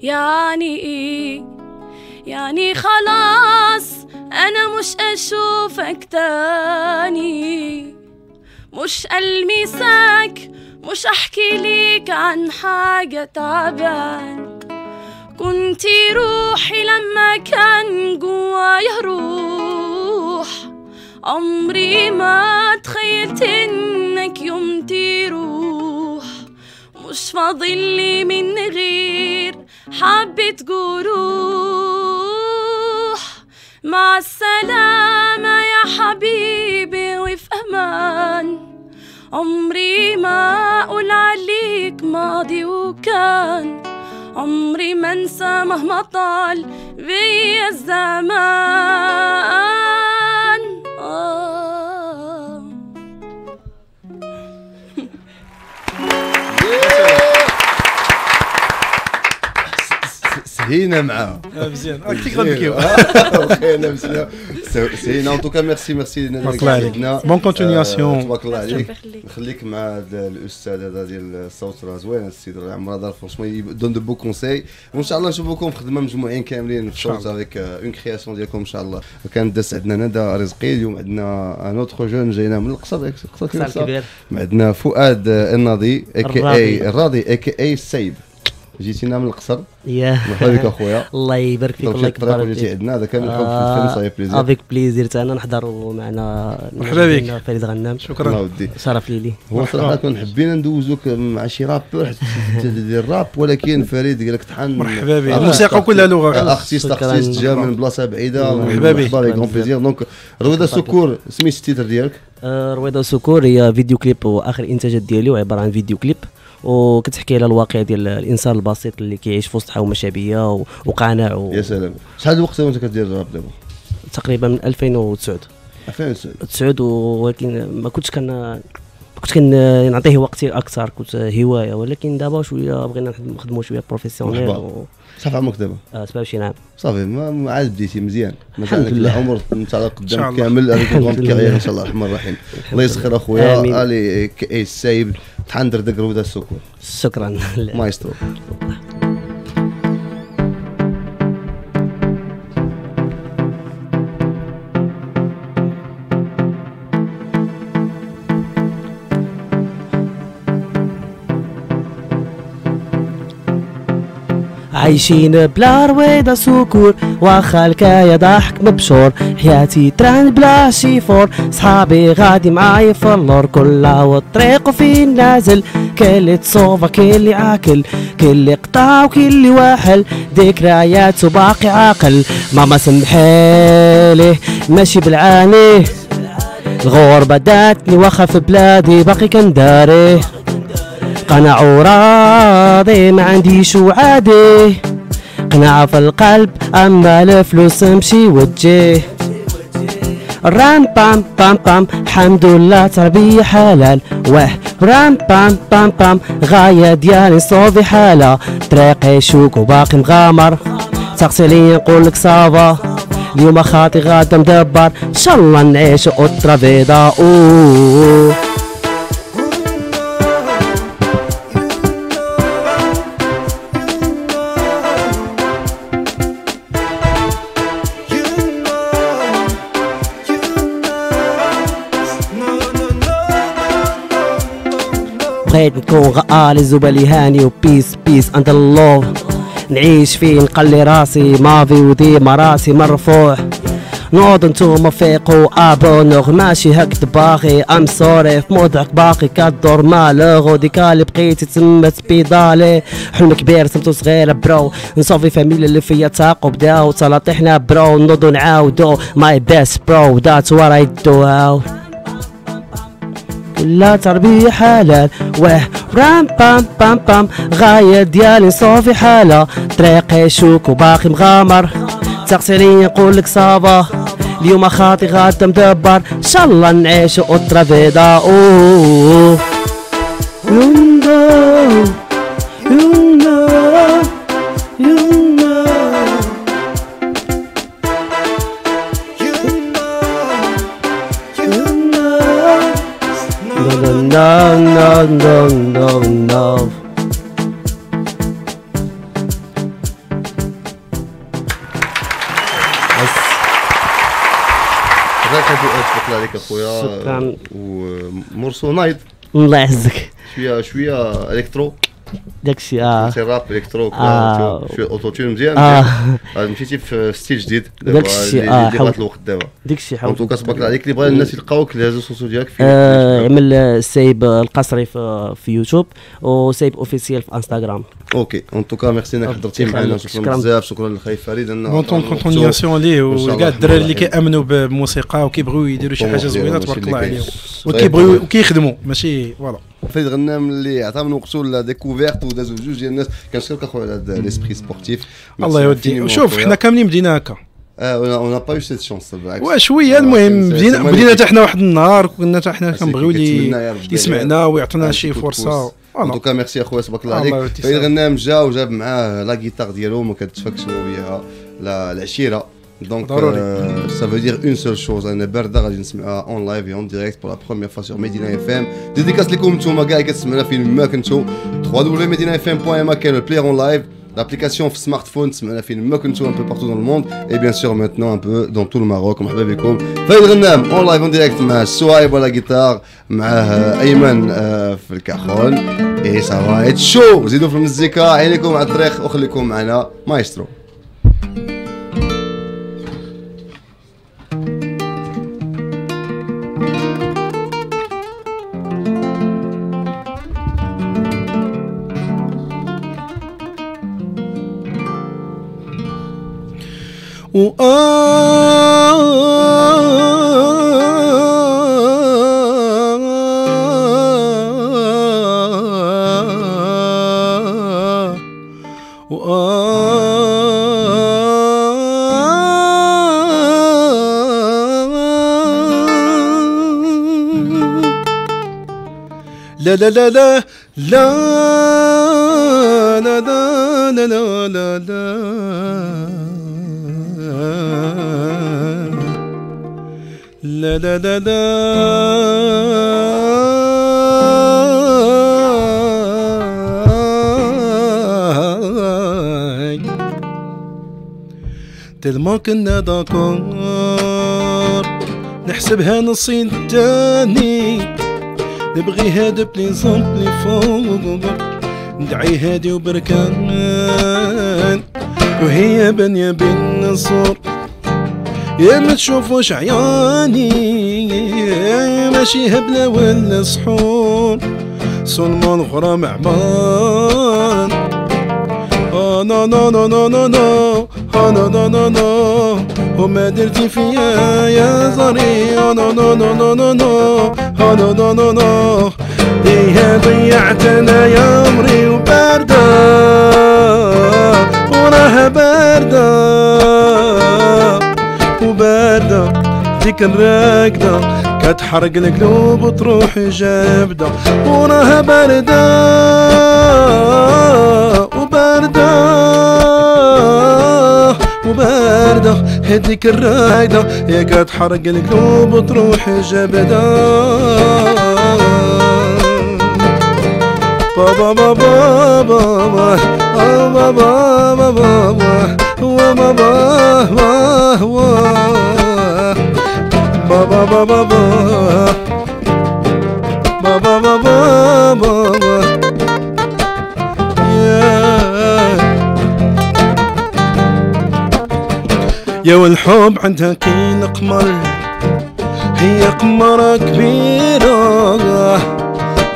يعني ايه يعني خلاص انا مش اشوفك تاني مش ألمسك مش أحكي ليك عن حاجة تعبان كنتي روحي لما كان جوايا روح عمري ما تخيلت إنك يوم تروح مش فاضلي من غير حبة جروح مع السلامة يا حبيبي وفي أمان عمري ما أقول عليك ماضي وكان عمري ما انسى مهما طال بيا الزمان سهينا معاه مزيان كنت غنبكيو واخا سهينا ان توكا ميرسي تبارك الله عليك بون كونتينياسيون تبارك الله عليك نخليك مع الاستاذ هذا ديال الصوت راه زوين السيد عمر هذا فرونشمون دون دو بو كونساي وان شاء الله نشوفوكم في خدمه مجموعين كاملين في الصوت افيك اون كرياسيون ديالكم ان شاء الله كانت داس عندنا ندى رزقي اليوم عندنا ان اوتر جون جاينا من القصر كبير عندنا فؤاد الناضي اي كي اي الراضي اي كي اي السيب جيتينا من القصر مرحبا بك اخويا الله يبارك فيك الله يكبر جيتي عندنا هذا كامل الحب في الخمسه يا بليزير افيك بليزير تاعنا نحضروا معنا مرحبا بك فريد غنام شكرا ودي شرف لي هو صراحه كنا حبينا ندوزوك مع شي رابور ديال الراب ولكن فريد قال لك طحن مرحبا بك الموسيقى كلها لغه ارتيست جا من بلاصه بعيده مرحبا بك غون بليزير دونك رويضه سكور سميت التيتر ديالك رويضه سكور هي فيديو كليب واخر انتاجات ديالي وعباره عن فيديو كليب وكتحكي على الواقع ديال الانسان البسيط اللي كيعيش في وسط حومه شعبيه وقناع يا سلام شحال الوقت وانت كدير الراب دابا؟ تقريبا من 2009 ولكن ما كنت كنعطيه وقتي اكثر كنت هوايه ولكن دابا شويه بغينا نخدموا شويه بروفيسيونيل صافي عمرك دابا 27 عام صافي ما عاد بديتي مزيان مازال عندك العمر نتاع قدام كامل هذيك الكونت كارير ان شاء الله الرحمن الرحيم الله يسخر اخويا الي اي السايب تحندر دك روده السكون شكرا مايسترو عايشين بلا رويضة سكور واخا الكايا ضحك مبشور حياتي تران بلا شيفور صحابي غادي معايا في اللور كلها والطريق في النازل كاين اللي تصوفا كاين اللي عاكل كاين اللي قطع وكاين اللي واحل ذكريات وباقي عاقل ماما سمحيلي ماشي بالعاني الغربة داتني واخا في بلادي باقي قناع وراضي ما عنديش وعادي قناعة في القلب أما الفلوس مشي وجيه. رام بام بام بام الحمد لله تربية حلال. واه رام بام بام بام غاية ديالي صوفي حالة. طريقي شوك وباقي مغامر تغسلي نقولك صافا. اليوم خاطي غادا مدبر ان شاء الله نعيش اوترا فيدا. بغيت نكون غالي زبالي هاني وبيس بيس اند اللوف. نعيش فيه نقلي راسي مافي وديما راسي مرفوع. نوض نتوما فيقوا ابونوغ ماشي هكذا باغي ام سوري. في موضعك باقي كدور مالوغ وديكالي بقيتي تما تبيدالي. حلم كبير سمتو صغير برو نصوفي فاميليا اللي فيا تاقو بداو تلاطيحنا برو نوضو نعاودو ماي بيست برو ذاتس وات اي دو هاو. كلها تربية حلال. واه رام بام بام بام غاية ديالي نصوفي حالة. طريقي شوك وباقي مغامر تغسلين نقولك صافا. اليوم خاطي غادا مدبر ان شاء الله نعيش اوترا فيدا. No. شكرا عليك اخويا. شكرا. ومورسو نايت الله يعزك. شويه الكترو داكشي سي راب الكترو شويه اوتو تيون مزيان. مشيتي في ستيل جديد داكشي اللي بغات الوقت دابا. داكشي حاول انتو كتبارك عليك اللي بغا الناس يلقاوك لي ريزو سوسيو ديالك فين. عمل سايب القصري في يوتيوب وسايب اوفيسيال في انستغرام. اوكي انتو ميرسي انك حضرتي معنا. شكرا بزاف. شكرا للخاي فريد. بون كونتينياسيون ليه وكاع الدراري اللي كيامنوا بالموسيقى وكيبغيو يديروا شي حاجه زوينه تبارك الله عليهم وكيبغيو وكيخدموا ماشي فوالا. فريد غنام اللي عطا من وقتو لا ديكوفيرت ودازو جوج ديال الناس. كنشكرك اخويا على هذا ليسبري سبورتيف. الله يودي. شوف حنا كاملين بدينا هكا. اون با يو سيت شونس بالعكس. وشويه المهم بدينا حتى حنا واحد النهار كنا حتى حنا كنبغيو اللي يسمعنا ويعطينا شي فرصه. انتو ميرسي اخويا تبارك الله عليك. فريد غنام جا وجاب معاه لا جيتار ديالو ما كتفكش بها العشيره. Donc ça veut dire une seule chose, انا بارده غادي نسمعها اون لايف اون ديريكت بور لا بروميير فوا سور ميدينا اف ام. ديديكاس لكم نتوما كاع كتسمعونا فين ما كنتو. www.medinafm.ma كاين البلاير اون لايف l'application في السمارت فون تسمعونا فين ما كنتو un peu partout dans le monde et bien sûr maintenant un peu dans tout le Maroc. مرحبا بكم. فريد غنام اون لايف اون ديريكت مع سوايب ولا جيتار معاه ايمن في الكاخون اي سا فا ايت شو. زيدوا في المزيكا عينيكم على الطريق وخليكم معنا مايسترو. لا لا لا لا لا لا لا لا لا لا لا لا لا تلمو كنا داكور نحسبها نصين تاني نبغي هاد بليزون فوق ندعي هادي وبركان وهي بنية بين نصور يا ما تشوفوش عياني ماشي هبلة ولا سحور سلمان غرام عمان نا نا نا نا نا نا نا نا نا نا وما درتي فيا يا زري نا نا نا نا نا نا نا نا نا نا ليه ضيعتنا يا عمري وباردة وراها باردة وباردة ديك الراقدة كتحرق القلوب وتروح جابدة وراها باردة وباردة وباردة هديك الراقدة يا كتحرق القلوب وتروح جابدة بابا بابا بابا بابا بابا بابا بابا بابا بابا بابا يا والحب عندها كي القمر هي قمرة كبيرة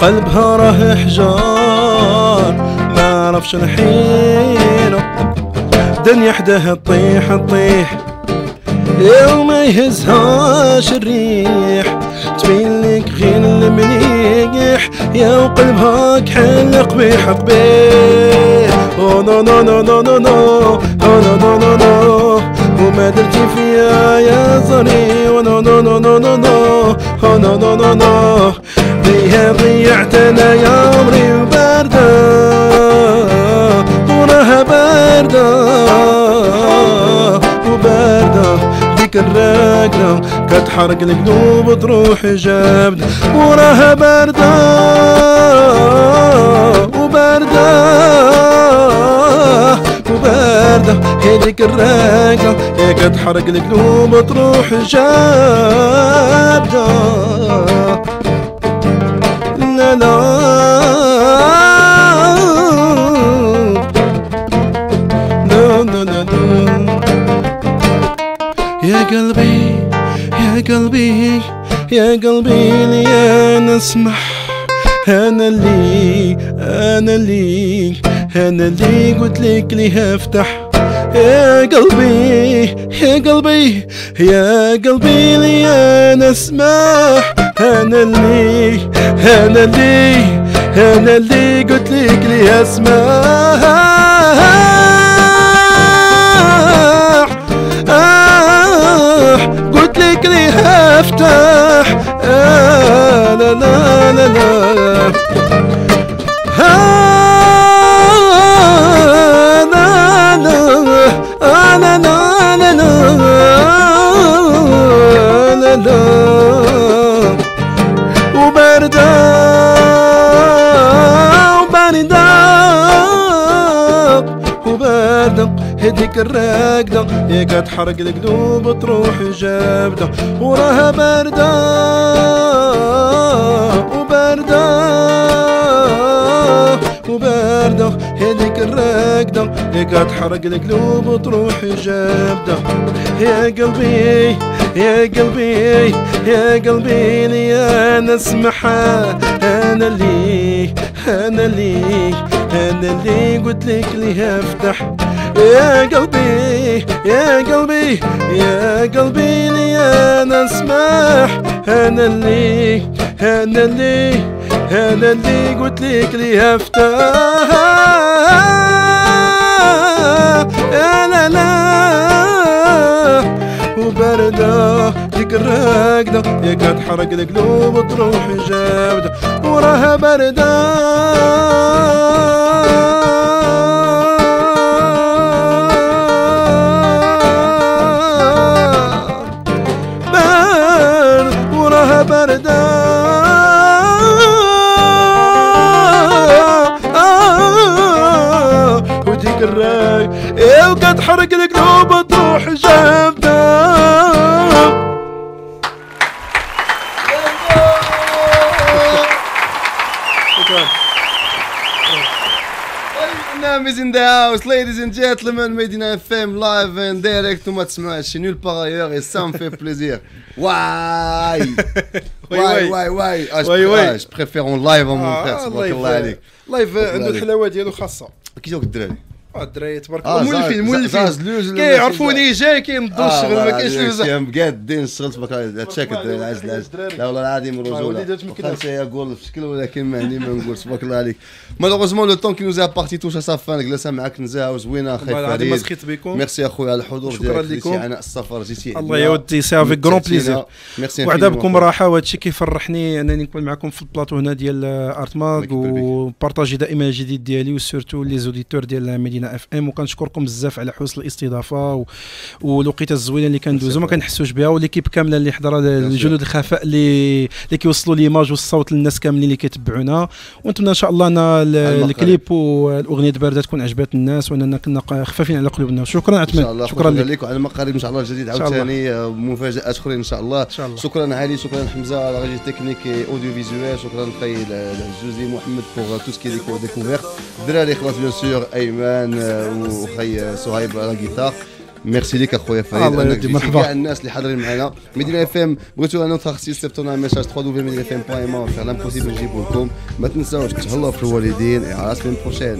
قلبها راه حجار ما عرفش نحيره دنيا حداها تطيح تطيح وما يهزهاش الريح تبين لك غير المليح يا وقلبها كحل قبيح قبيح او نو نو نو نو نو نو نو نو نو نو وما درتي فيا يا زري نو نو نو نو نو نو نو نو نو نو بيها ضيعت انا يا عمري وباردة وراها باردة وباردة ديك الراقدة كتحرق القلوب تروح جابدة وراها باردة وباردة وباردة هذيك الراقدة يا كتحرق القلوب تروح جابدة لا لا لا لا لا يا قلبي يا قلبي يا قلبي لي انا اسمح انا اللي قلت لك لي هفتح يا قلبي يا قلبي يا قلبي لي انا اسمح انا اللي قلت لك لي اسمح قلت لك لي هفتح لا لا لا لا هديك الراقدة يا كتحرق القلوب تروح جابدة وراها باردة وباردة وباردة هديك الراقدة يا كتحرق القلوب تروح جابدة يا قلبي يا قلبي يا قلبي لي انا اسمحها انا اللي قلت لك لي هفتح يا قلبي يا قلبي يا قلبي لي انا اسمح انا اللي قلت لك لي هفتح لا لا وباردة ديك الراقدة يا كتحرق القلوب تروح جابدة وراها باردة باردة وديك الراي وقد حرق القلوب تروح جابدة Is in the house, ladies and gentlemen, Medina FM live and direct. وما تسمعش chez nulle part ailleurs et ça me fait plaisir. واي je préfère en live mon frère. تبارك الله عليك. لايف عنده الحلاوه ديالو خاصه. كي جاوك الدراري؟ الدراري تبارك الله مولفين كيعرفوني جاي كينضوا الشغل ما كاينش مزال قادين الشغل تبارك الله تشاك العز لا والله العظيم رجوله خمسه يقول في شكل ولكن ما عندي ما نقول تبارك الله عليك مالوغوزمون لو طون كي نوزا بارتي توش سا فان الجلسه معاك نزاهه وزوينه اخي فريد ميرسي اخويا على الحضور ديالك جيتي على السفر جيتي الله يودي سي افيك غرون بليزير وعدا بكم راحه وهذا الشيء كيفرحني انني نكون معكم في البلاطو هنا ديال ارتماغ وبارطاجي دائما الجديد ديالي وسورتو لي زوديتور ديال مدينه اف ام وكنشكركم بزاف على حسن الاستضافه والوقيته الزوينه اللي كندوزو ما كنحسوش بها وليكيب كامله اللي حضره الجنود الخفاء اللي كيوصلوا ليماج والصوت للناس كاملين اللي كيتبعونا ونتمنى ان شاء الله ان الكليب والاغنيه بارده تكون عجبات الناس واننا كنا خفافين على قلوبنا. شكرا عثمان شكرا لك وعلى المقارب ان شاء الله الجديد عاوتاني مفاجات اخرين ان شاء الله. شكرا علي شكرا حمزه على ريجي تكنيك اوديو فيزوال شكرا خي الجوزي محمد بوغ تو سكي ديكوفيرت الدراري خلاص بيان سور ايمن وخي صهيب على الجيتار. ميرسي ليك اخويا فريد انك جيتي كاع الناس اللي حاضرين معنا مدينه اف ام بغيتو انو تخصيص سيبتونا ميساج 3w.medinafm.ma فير لامبوسيبل نجيبو لكم ما تنساوش تهلاو في الوالدين على لا سيمين بروشين.